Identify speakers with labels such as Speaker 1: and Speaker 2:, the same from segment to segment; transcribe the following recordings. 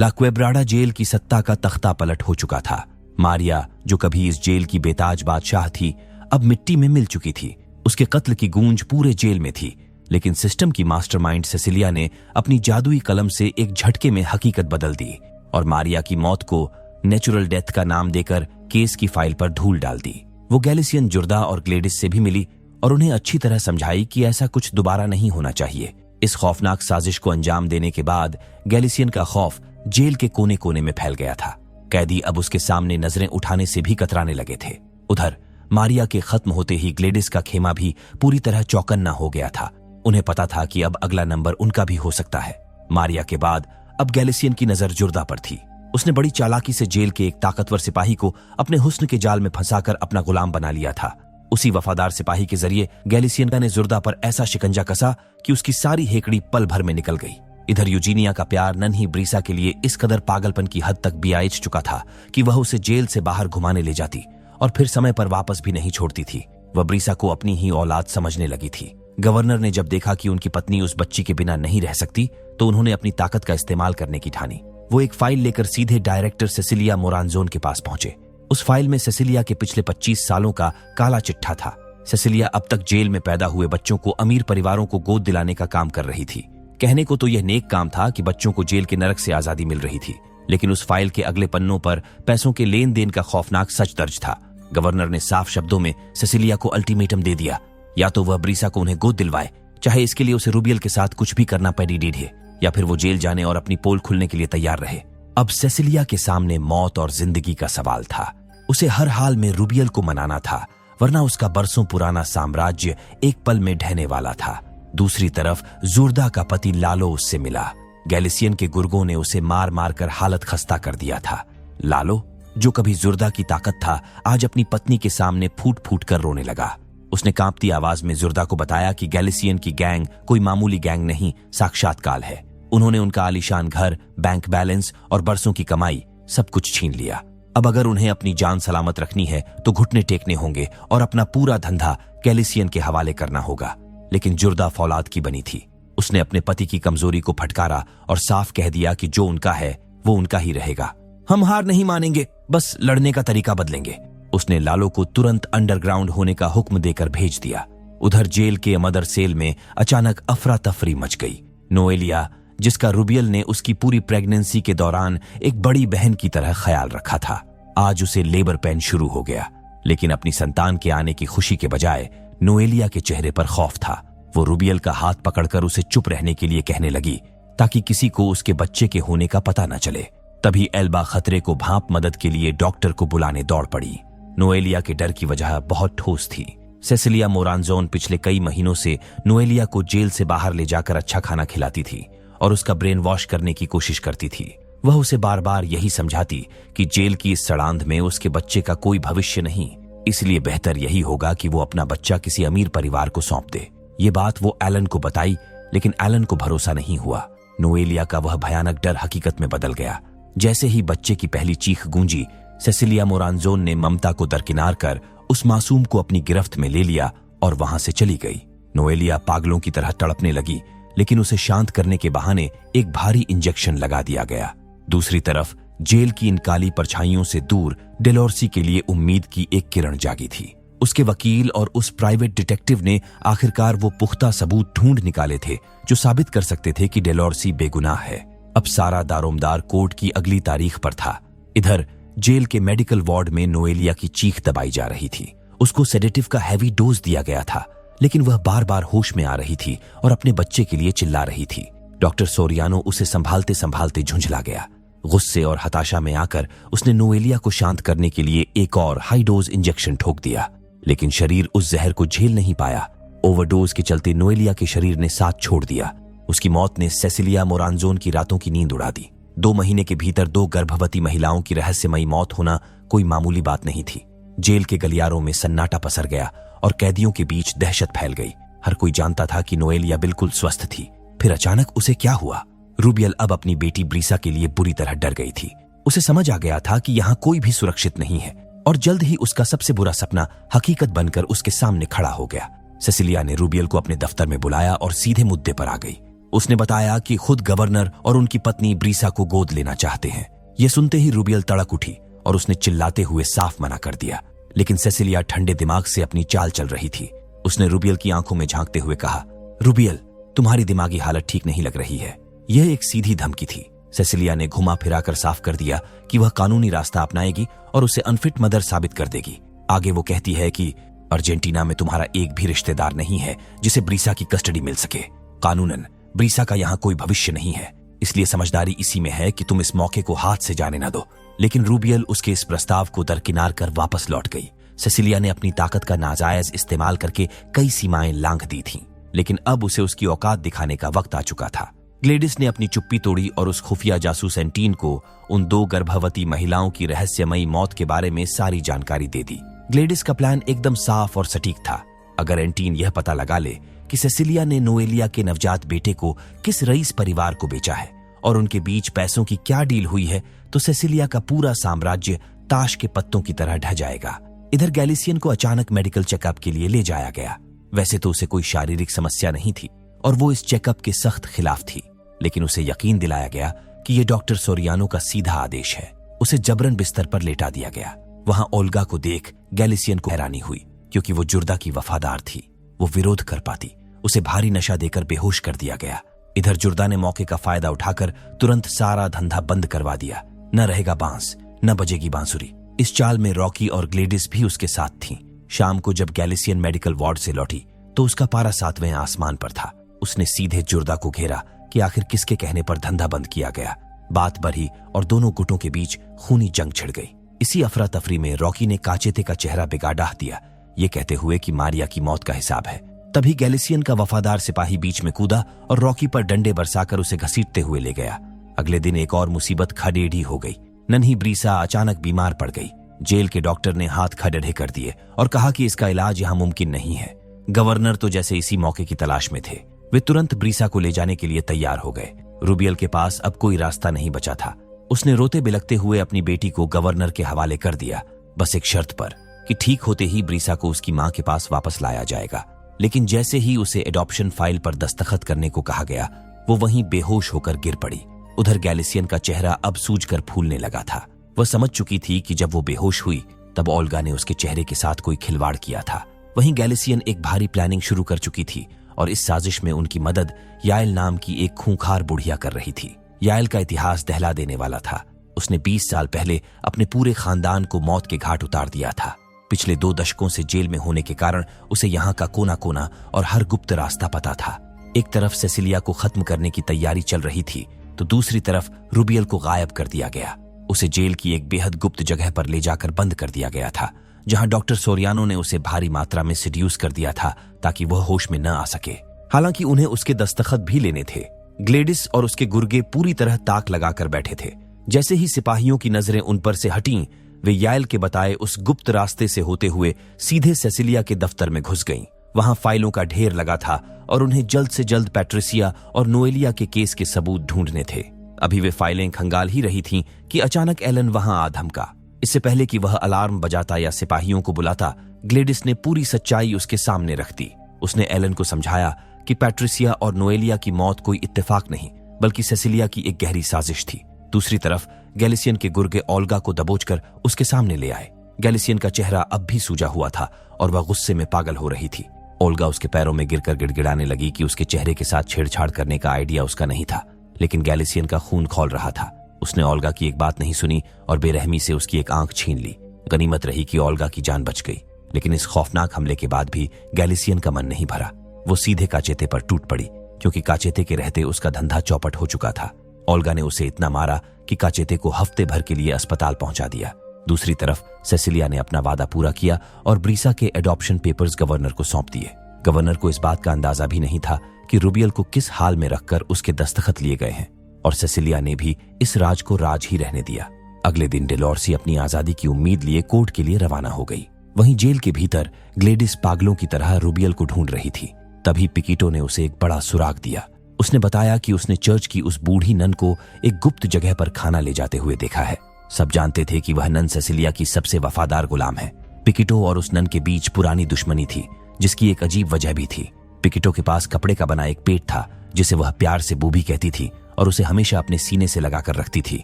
Speaker 1: ला क्वेब्राडा jail की सत्ता का तख्ता पलट हो चुका था। मारिया, जो कभी इस जेल की बेताज बादशाह थी, अब मिट्टी में मिल चुकी थी। उसके कत्ल की गूंज पूरे जेल में थी, लेकिन सिस्टम की मास्टरमाइंड सेसिलिया ने अपनी जादुई कलम से एक झटके में हकीकत बदल दी और मारिया की मौत को नेचुरल डेथ का नाम देकर केस की फाइल पर धूल डाल दी। वो गैलिसियन जुर्दा और ग्लेडिस से भी मिली और उन्हें अच्छी तरह समझाई कि ऐसा कुछ दोबारा नहीं होना चाहिए। इस खौफनाक साजिश को अंजाम देने के बाद गैलिसियन का खौफ जेल के कोने कोने में फैल गया था। कैदी अब उसके सामने नजरें उठाने से भी कतराने लगे थे। उधर मारिया के खत्म होते ही ग्लेडिस का खेमा भी पूरी तरह चौकन्ना हो गया था। उन्हें पता था कि अब अगला नंबर उनका भी हो सकता है। मारिया के बाद अब गैलिसियन की नजर जुर्दा पर थी। उसने बड़ी चालाकी से जेल के एक ताकतवर सिपाही को अपने हुस्न के जाल में फंसाकर अपना गुलाम बना लिया था। उसी वफादार सिपाही के जरिए गैलिसियन ने जुर्दा पर ऐसा शिकंजा कसा कि उसकी सारी हेकड़ी पल भर में निकल गई। इधर यूजीनिया का प्यार नन्ही ब्रीसा के लिए इस कदर पागलपन की हद तक बियाइच चुका था कि वह उसे जेल से बाहर घुमाने ले जाती और फिर समय पर वापस भी नहीं छोड़ती थी। वह ब्रीसा को अपनी ही औलाद समझने लगी थी। गवर्नर ने जब देखा कि उनकी पत्नी उस बच्ची के बिना नहीं रह सकती, तो उन्होंने अपनी ताकत का इस्तेमाल करने की ठानी। वो एक फाइल लेकर सीधे डायरेक्टर सेसिलिया मोरानजोन के पास पहुंचे। उस फाइल में सेसिलिया के पिछले 25 सालों का काला चिट्ठा था। सेसिलिया अब तक जेल में पैदा हुए बच्चों को अमीर परिवारों को गोद दिलाने का काम कर रही थी। कहने को तो यह नेक काम था कि बच्चों को जेल के नरक से आजादी मिल रही थी, लेकिन उस फाइल के अगले पन्नों पर पैसों के लेन देन का खौफनाक सच दर्ज था। गवर्नर ने साफ शब्दों में सेसिलिया को अल्टीमेटम दे दिया, या तो वह ब्रीसा को उन्हें गोद दिलवाए, चाहे इसके लिए उसे रूबियल के साथ कुछ भी करना पड़े डीढ़े, या फिर वो जेल जाने और अपनी पोल खुलने के लिए तैयार रहे। अब सेसिलिया के सामने मौत और जिंदगी का सवाल था। उसे हर हाल में रूबियल को मनाना था, वरना उसका बरसों पुराना साम्राज्य एक पल में ढहने वाला था। दूसरी तरफ जुर्दा का पति लालो उससे मिला। गैलिसियन के गुर्गों ने उसे मार मार कर हालत खस्ता कर दिया था। लालो, जो कभी जुर्दा की ताकत था, आज अपनी पत्नी के सामने फूट फूट कर रोने लगा। उसने कांपती आवाज में जुर्दा को बताया कि गैलिसियन की गैंग कोई मामूली गैंग नहीं, साक्षात काल है। उन्होंने उनका आलीशान घर, बैंक बैलेंस और बरसों की कमाई सब कुछ छीन लिया। अब अगर उन्हें अपनी जान सलामत रखनी है तो घुटने टेकने होंगे और अपना पूरा धंधा गैलिसियन के हवाले करना होगा। लेकिन जुर्दा फौलाद की बनी थी। उसने अपने पति की कमजोरी को फटकारा और साफ कह दिया कि जो उनका है वो उनका ही रहेगा। हम हार नहीं मानेंगे, बस लड़ने का तरीका बदलेंगे। उसने लालो को तुरंत अंडरग्राउंड होने का हुक्म देकर भेज दिया। उधर जेल के मदर सेल में अचानक अफरा तफरी मच गई। नोएलिया, जिसका रूबियल ने उसकी पूरी प्रेगनेंसी के दौरान एक बड़ी बहन की तरह ख्याल रखा था, आज उसे लेबर पेन शुरू हो गया। लेकिन अपनी संतान के आने की खुशी के बजाय नोएलिया के चेहरे पर खौफ था। वो रूबियल का हाथ पकड़कर उसे चुप रहने के लिए कहने लगी, ताकि किसी को उसके बच्चे के होने का पता न चले। तभी एल्बा खतरे को भांप मदद के लिए डॉक्टर को बुलाने दौड़ पड़ी। नोएलिया के डर की वजह बहुत ठोस थी। सेसिलिया मोरानजोन पिछले कई महीनों से नोएलिया को जेल से बाहर ले जाकर अच्छा खाना खिलाती थी और उसका ब्रेन वॉश करने की कोशिश करती थी। वह उसे बार बार यही समझाती कि जेल की इस सड़ांध में उसके बच्चे का कोई भविष्य नहीं, इसलिए बेहतर यही होगा कि वो अपना बच्चा किसी अमीर परिवार को सौंप दे। ये बात वो एलन को बताई, लेकिन एलन को भरोसा नहीं हुआ। नोएलिया का वह भयानक डर हकीकत में बदल गया। जैसे ही बच्चे की पहली चीख गूंजी, सेसिलिया मोरानजोन ने ममता को दरकिनार कर उस मासूम को अपनी गिरफ्त में ले लिया और वहां से चली गई। नोएलिया पागलों की तरह तड़पने लगी, लेकिन उसे शांत करने के बहाने एक भारी इंजेक्शन लगा दिया गया। दूसरी तरफ जेल की इन काली परछाइयों से दूर डेलोर्सी के लिए उम्मीद की एक किरण जागी थी। उसके वकील और उस प्राइवेट डिटेक्टिव ने आखिरकार वो पुख्ता सबूत ढूंढ निकाले थे जो साबित कर सकते थे कि डेलोर्सी बेगुनाह है। अब सारा दारोमदार कोर्ट की अगली तारीख पर था। इधर जेल के मेडिकल वार्ड में नोएलिया की चीख दबाई जा रही थी। उसको सेडेटिव का हैवी डोज दिया गया था, लेकिन वह बार बार होश में आ रही थी और अपने बच्चे के लिए चिल्ला रही थी। डॉक्टर सोरियानो उसे संभालते संभालते झुंझला गया। गुस्से और हताशा में आकर उसने नोएलिया को शांत करने के लिए एक और हाई डोज इंजेक्शन ठोक दिया, लेकिन शरीर उस जहर को झेल नहीं पाया। ओवरडोज के चलते नोएलिया के शरीर ने साथ छोड़ दिया। उसकी मौत ने सेसिलिया मोरानजोन की रातों की नींद उड़ा दी। 2 महीने के भीतर 2 गर्भवती महिलाओं की रहस्यमयी मौत होना कोई मामूली बात नहीं थी। जेल के गलियारों में सन्नाटा पसर गया और कैदियों के बीच दहशत फैल गई। हर कोई जानता था कि नोएलिया बिल्कुल स्वस्थ थी। फिर अचानक उसे क्या हुआ? रूबियल अब अपनी बेटी ब्रीसा के लिए बुरी तरह डर गई थी। उसे समझ आ गया था कि यहाँ कोई भी सुरक्षित नहीं है और जल्द ही उसका सबसे बुरा सपना हकीकत बनकर उसके सामने खड़ा हो गया। सेसिलिया ने रूबियल को अपने दफ्तर में बुलाया और सीधे मुद्दे पर आ गई। उसने बताया कि खुद गवर्नर और उनकी पत्नी ब्रीसा को गोद लेना चाहते हैं। यह सुनते ही रूबियल तड़क उठी और उसने चिल्लाते हुए साफ मना कर दिया, लेकिन सेसिलिया ठंडे दिमाग से अपनी चाल चल रही थी। उसने रूबियल की आंखों में झांकते हुए कहा, रूबियल, तुम्हारी दिमागी हालत ठीक नहीं लग रही है। यह एक सीधी धमकी थी। सेसिलिया ने घुमा फिराकर साफ कर दिया कि वह कानूनी रास्ता अपनाएगी और उसे अनफिट मदर साबित कर देगी। आगे वो कहती है कि अर्जेंटीना में तुम्हारा एक भी रिश्तेदार नहीं है जिसे ब्रीसा की कस्टडी मिल सके। कानूनन ब्रीसा का यहाँ कोई भविष्य नहीं है, इसलिए समझदारी इसी में है कि तुम इस मौके को हाथ से जाने न दो। लेकिन रूबियल उसके इस प्रस्ताव को दरकिनार कर वापस लौट गई। सेसिलिया ने अपनी ताकत का नाजायज इस्तेमाल करके कई सीमाएं लांघ दी थीं, लेकिन अब उसे उसकी औकात दिखाने का वक्त आ चुका था। ग्लेडिस ने अपनी चुप्पी तोड़ी और उस खुफिया जासूस एंटीन को उन 2 गर्भवती महिलाओं की रहस्यमयी मौत के बारे में सारी जानकारी दे दी। ग्लेडिस का प्लान एकदम साफ और सटीक था। अगर एंटीन यह पता लगा ले कि सेसिलिया ने नोएलिया के नवजात बेटे को किस रईस परिवार को बेचा है और उनके बीच पैसों की क्या डील हुई है, तो सेसिलिया का पूरा साम्राज्य ताश के पत्तों की तरह ढह जाएगा। इधर गैलिसियन को अचानक मेडिकल चेकअप के लिए ले जाया गया। वैसे तो उसे कोई शारीरिक समस्या नहीं थी और वो इस चेकअप के सख्त खिलाफ थी, लेकिन उसे यकीन दिलाया गया कि यह डॉक्टर सोरियानो का सीधा आदेश है। उसे जबरन बिस्तर पर लेटा दिया गया। वहां ओल्गा को देख गैलिसियन को हैरानी हुई, क्योंकि वो जुर्दा की वफादार थी। वो विरोध कर पाती। उसे भारी नशा देकर बेहोश कर दिया गया। इधर जुर्दा ने मौके का फायदा उठाकर तुरंत सारा धंधा बंद करवा दिया। न रहेगा बांस, न बजेगी बांसुरी। इस चाल में रॉकी और ग्लेडिस भी उसके साथ थीं। शाम को जब गैलिसियन मेडिकल वार्ड से लौटी तो उसका पारा 7वें आसमान पर था। उसने सीधे जुर्दा को घेरा कि आखिर किसके कहने पर धंधा बंद किया गया। बात बढ़ी और दोनों गुटों के बीच खूनी जंग छिड़ गई। इसी अफरा तफरी में रॉकी ने काचेते का चेहरा बिगाड़ दिया, ये कहते हुए कि मारिया की मौत का हिसाब है। तभी गैलिसियन का वफादार सिपाही बीच में कूदा और रॉकी पर डंडे बरसाकर उसे घसीटते हुए ले गया। अगले दिन एक और मुसीबत खडेढ़ी हो गई। नन्ही ब्रीसा अचानक बीमार पड़ गई। जेल के डॉक्टर ने हाथ खड़े कर दिए और कहा कि इसका इलाज यहाँ मुमकिन नहीं है। गवर्नर तो जैसे इसी मौके की तलाश में थे। वे तुरंत ब्रीसा को ले जाने के लिए तैयार हो गए। रूबियल के पास अब कोई रास्ता नहीं बचा था। उसने रोते बिलखते हुए अपनी बेटी को गवर्नर के हवाले कर दिया, बस एक शर्त पर कि ठीक होते ही ब्रीसा को उसकी मां के पास वापस लाया जाएगा। लेकिन जैसे ही उसे एडॉप्शन फाइल पर दस्तखत करने को कहा गया, वो वहीं बेहोश होकर गिर पड़ी। उधर गैलिसियन का चेहरा अब सूजकर फूलने लगा था। वह समझ चुकी थी कि जब वो बेहोश हुई तब ओल्गा ने उसके चेहरे के साथ कोई खिलवाड़ किया था। वहीं गैलिसियन एक भारी प्लानिंग शुरू कर चुकी थी और इस साजिश में उनकी मदद यायल नाम की एक खूंखार बुढ़िया कर रही थी। यायल का इतिहास दहला देने वाला था। उसने 20 साल पहले अपने पूरे खानदान को मौत के घाट उतार दिया था। पिछले 2 दशकों से जेल में होने के कारण उसे यहाँ का कोना कोना और हर गुप्त रास्ता पता था। एक तरफ सेसिलिया को खत्म करने की तैयारी चल रही थी तो दूसरी तरफ रूबियल को गायब कर दिया गया। उसे जेल की एक बेहद गुप्त जगह पर ले जाकर बंद कर दिया गया था, जहां डॉक्टर सोरियानो ने उसे भारी मात्रा में सिड्यूस कर दिया था ताकि वह होश में न आ सके। हालांकि उन्हें उसके दस्तखत भी लेने थे। ग्लेडिस और उसके गुर्गे पूरी तरह ताक लगाकर बैठे थे। जैसे ही सिपाहियों की नजरें उन पर से हटीं, वे यायल के बताए उस गुप्त रास्ते से होते हुए सीधे सेसिलिया के दफ्तर में घुस गईं। वहां फाइलों का ढेर लगा था और उन्हें जल्द से जल्द पैट्रिसिया और नोएलिया के केस के सबूत ढूंढने थे। अभी वे फाइलें खंगाल ही रही थीं कि अचानक एलन वहां आ धमका। इससे पहले कि वह अलार्म बजाता या सिपाहियों को बुलाता, ग्लेडिस ने पूरी सच्चाई उसके सामने रख दी। उसने एलन को समझाया कि पैट्रिसिया और नोएलिया की मौत कोई इत्तेफाक नहीं बल्कि सेसिलिया की एक गहरी साजिश थी। दूसरी तरफ गैलिसियन के गुर्गे ओल्गा को दबोचकर उसके सामने ले आए। गैलिसियन का चेहरा अब भी सूजा हुआ था और वह गुस्से में पागल हो रही थी। ओल्गा उसके पैरों में गिरकर गिड़गिड़ाने लगी कि उसके चेहरे के साथ छेड़छाड़ करने का आइडिया उसका नहीं था, लेकिन गैलिसियन का खून खौल रहा था। उसने ओल्गा की एक बात नहीं सुनी और बेरहमी से उसकी एक आंख छीन ली। गनीमत रही कि ओल्गा की जान बच गई, लेकिन इस खौफनाक हमले के बाद भी गैलिसियन का मन नहीं भरा। वो सीधे काचेते पर टूट पड़ी, क्योंकि काचेते के रहते उसका धंधा चौपट हो चुका था। ओल्गा ने उसे इतना मारा कि काचेते को हफ्ते भर के लिए अस्पताल पहुंचा दिया। दूसरी तरफ सेसिलिया ने अपना वादा पूरा किया और ब्रीसा के एडॉप्शन पेपर्स गवर्नर को सौंप दिए। गवर्नर को इस बात का अंदाजा भी नहीं था कि रूबियल को किस हाल में रखकर उसके दस्तखत लिए गए हैं, और सेसिलिया ने भी इस राज को राज ही रहने दिया। अगले दिन डेलोर्सी अपनी आजादी की उम्मीद लिए कोर्ट के लिए रवाना हो गई। वहीं जेल के भीतर ग्लेडिस पागलों की तरह रूबियल को ढूंढ रही थी। तभी पिकीटो ने उसे एक बड़ा सुराग दिया। उसने बताया कि उसने चर्च की उस बूढ़ी नन को एक गुप्त जगह पर खाना ले जाते हुए देखा है। सब जानते थे कि वह नन सेसिलिया की सबसे वफादार गुलाम है। पिकीटो और उस नन के बीच पुरानी दुश्मनी थी, जिसकी एक अजीब वजह भी थी। पिकीटो के पास कपड़े का बना एक पेट था जिसे वह प्यार से बूबी कहती थी और उसे हमेशा अपने सीने से लगाकर रखती थी।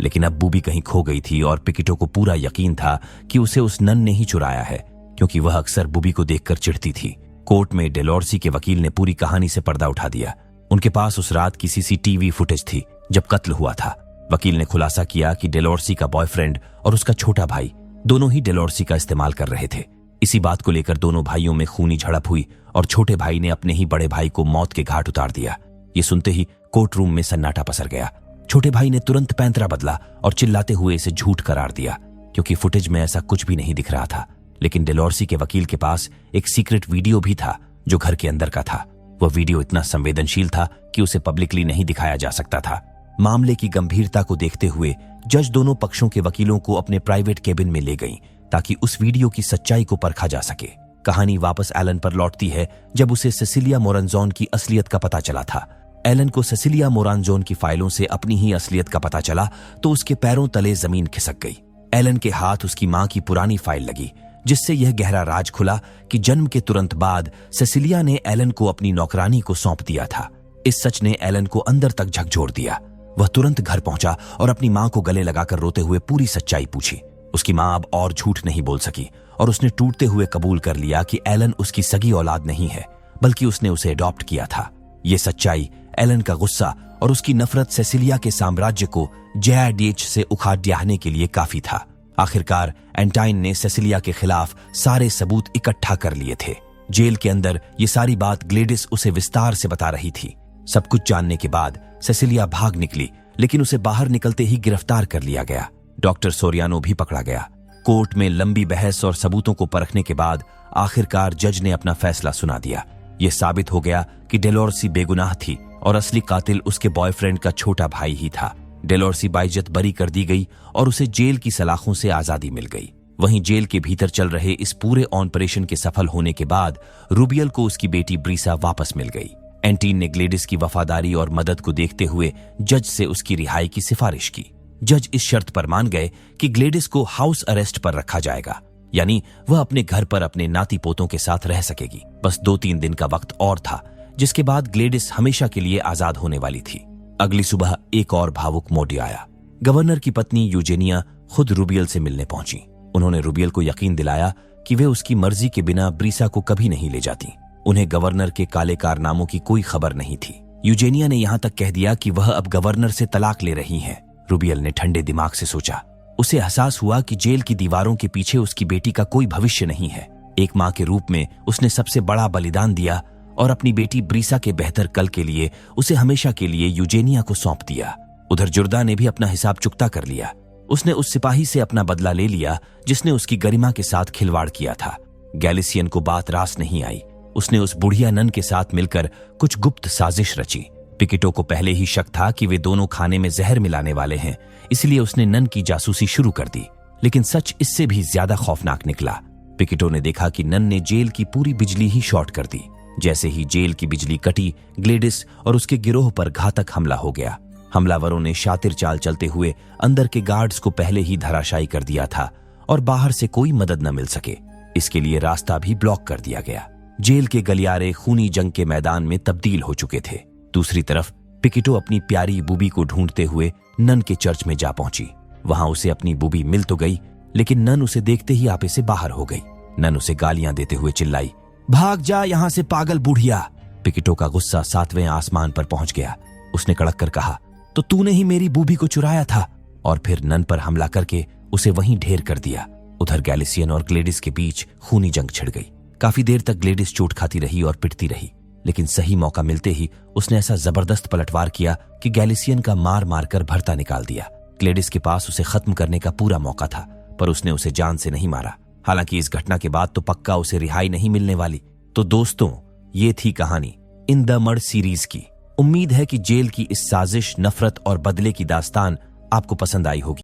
Speaker 1: लेकिन अब बूबी कहीं खो गई थी और पिकिटो को पूरा यकीन था कि उसे उस नन ने ही चुराया है, क्योंकि वह अक्सर बूबी को देखकर चिढ़ती थी। कोर्ट में डेलोर्सी के वकील ने पूरी कहानी से पर्दा उठा दिया। उनके पास उस रात की सीसीटीवी फुटेज थी जब कत्ल हुआ था। वकील ने खुलासा किया कि डेलोर्सी का बॉयफ्रेंड और उसका छोटा भाई दोनों ही डेलोर्सी का इस्तेमाल कर रहे थे। इसी बात को लेकर दोनों भाइयों में खूनी झड़प हुई और छोटे भाई ने अपने ही बड़े भाई को मौत के घाट उतार दिया। ये सुनते ही कोर्ट रूम में सन्नाटा पसर गया। छोटे भाई ने तुरंत पैंतरा बदला और चिल्लाते हुए इसे झूठ करार दिया, क्योंकि फुटेज में ऐसा कुछ भी नहीं दिख रहा था। लेकिन डेलोर्सी के वकील के पास एक सीक्रेट वीडियो भी था जो घर के अंदर का था। वह वीडियो इतना संवेदनशील था कि उसे पब्लिकली नहीं दिखाया जा सकता था। मामले की गंभीरता को देखते हुए जज दोनों पक्षों के वकीलों को अपने प्राइवेट केबिन में ले गई ताकि उस वीडियो की सच्चाई को परखा जा सके। कहानी वापस एलन पर लौटती है जब उसे सेसिलिया मोरांजोन की असलियत का पता चला था। एलन को सेसिलिया मोरांजोन की फाइलों से अपनी ही असलियत का पता चला तो उसके पैरों तले जमीन खिसक गई। एलन के हाथ उसकी मां की पुरानी फाइल लगी, जिससे यह गहरा राज खुला कि जन्म के तुरंत बाद सेसिलिया ने एलन को अपनी नौकरानी को सौंप दिया था। इस सच ने एलन को अंदर तक झकझोर दिया। वह तुरंत घर पहुंचा और अपनी मां को गले लगाकर रोते हुए पूरी सच्चाई पूछी। उसकी मां अब और झूठ नहीं बोल सकी और उसने टूटते हुए कबूल कर लिया कि एलन उसकी सगी औलाद नहीं है, बल्कि उसने उसे अडॉप्ट किया था। ये सच्चाई एलन का गुस्सा और उसकी नफरत सेसिलिया के साम्राज्य को JIDH से उखाड़ दियाने के लिए काफी था। आखिरकार एंटाइन ने सेसिलिया के खिलाफ सारे सबूत इकट्ठा कर लिए थे। जेल के अंदर ये सारी बात ग्लेडिस उसे विस्तार से बता रही थी। सब कुछ जानने के बाद सेसिलिया भाग निकली, लेकिन उसे बाहर निकलते ही गिरफ्तार कर लिया गया। डॉक्टर सोरियानो भी पकड़ा गया। कोर्ट में लंबी बहस और सबूतों को परखने के बाद आखिरकार जज ने अपना फैसला सुना दिया। यह साबित हो गया कि डेलोर्सी बेगुनाह थी और असली कातिल उसके बॉयफ्रेंड का छोटा भाई ही था। डेलोर्सी बाइज्जत बरी कर दी गई और उसे जेल की सलाखों से आजादी मिल गई। वहीं जेल के भीतर चल रहे इस पूरे ऑपरेशन के सफल होने के बाद रूबियल को उसकी बेटी ब्रीसा वापस मिल गई। एंटीन ने ग्लेडिस की वफादारी और मदद को देखते हुए जज से उसकी रिहाई की सिफारिश की। जज इस शर्त पर मान गए कि ग्लेडिस को हाउस अरेस्ट पर रखा जाएगा, यानी वह अपने घर पर अपने नाती पोतों के साथ रह सकेगी। बस 2-3 दिन का वक्त और था, जिसके बाद ग्लेडिस हमेशा के लिए आजाद होने वाली थी। अगली सुबह एक और भावुक मोड़ आया। गवर्नर की पत्नी यूजेनिया खुद रूबियल से मिलने पहुंची। उन्होंने रूबियल को यकीन दिलाया कि वे उसकी मर्जी के बिना ब्रीसा को कभी नहीं ले जाती। उन्हें गवर्नर के काले कारनामों की कोई खबर नहीं थी। यूजेनिया ने यहां तक कह दिया कि वह अब गवर्नर से तलाक ले रही हैं। रूबियल ने ठंडे दिमाग से सोचा। उसे एहसास हुआ कि जेल की दीवारों के पीछे उसकी बेटी का कोई भविष्य नहीं है। एक मां के रूप में उसने सबसे बड़ा बलिदान दिया और अपनी बेटी ब्रीसा के बेहतर कल के लिए उसे हमेशा के लिए यूजेनिया को सौंप दिया। उधर जुर्दा ने भी अपना हिसाब चुकता कर लिया। उसने उस सिपाही से अपना बदला ले लिया जिसने उसकी गरिमा के साथ खिलवाड़ किया था। गैलिसियन को बात रास नहीं आई। उसने उस बुढ़िया नन के साथ मिलकर कुछ गुप्त साजिश रची। पिकिटो को पहले ही शक था कि वे दोनों खाने में जहर मिलाने वाले हैं, इसलिए उसने नन की जासूसी शुरू कर दी। लेकिन सच इससे भी ज्यादा खौफनाक निकला। पिकिटो ने देखा कि नन ने जेल की पूरी बिजली ही शॉर्ट कर दी। जैसे ही जेल की बिजली कटी, ग्लेडिस और उसके गिरोह पर घातक हमला हो गया। हमलावरों ने शातिर चाल चलते हुए अंदर के गार्ड्स को पहले ही धराशायी कर दिया था और बाहर से कोई मदद न मिल सके, इसके लिए रास्ता भी ब्लॉक कर दिया गया। जेल के गलियारे खूनी जंग के मैदान में तब्दील हो चुके थे। दूसरी तरफ पिकिटो अपनी प्यारी बूबी को ढूंढते हुए नन के चर्च में जा पहुंची। वहां उसे अपनी बूबी मिल तो गई, लेकिन नन उसे देखते ही आपे से बाहर हो गई। नन उसे गालियां देते हुए चिल्लाई, भाग जा यहां से पागल बुढ़िया। पिकिटो का गुस्सा 7वें आसमान पर पहुंच गया। उसने कड़क कर कहा, तो तूने ही मेरी बूबी को चुराया था, और फिर नन पर हमला करके उसे वहीं ढेर कर दिया। उधर गैलिसियन और ग्लेडिस के बीच खूनी जंग छिड़ गई। काफी देर तक ग्लेडिस चोट खाती रही और पिटती रही, लेकिन सही मौका मिलते ही उसने ऐसा जबरदस्त पलटवार किया कि गैलिसियन का मार मारकर भरता निकाल दिया। ग्लेडिस के पास उसे खत्म करने का पूरा मौका था, पर उसने उसे जान से नहीं मारा। हालांकि इस घटना के बाद तो पक्का उसे रिहाई नहीं मिलने वाली। तो दोस्तों, ये थी कहानी इन द मड सीरीज की। उम्मीद है कि जेल की इस साजिश, नफरत और बदले की दास्तान आपको पसंद आई होगी।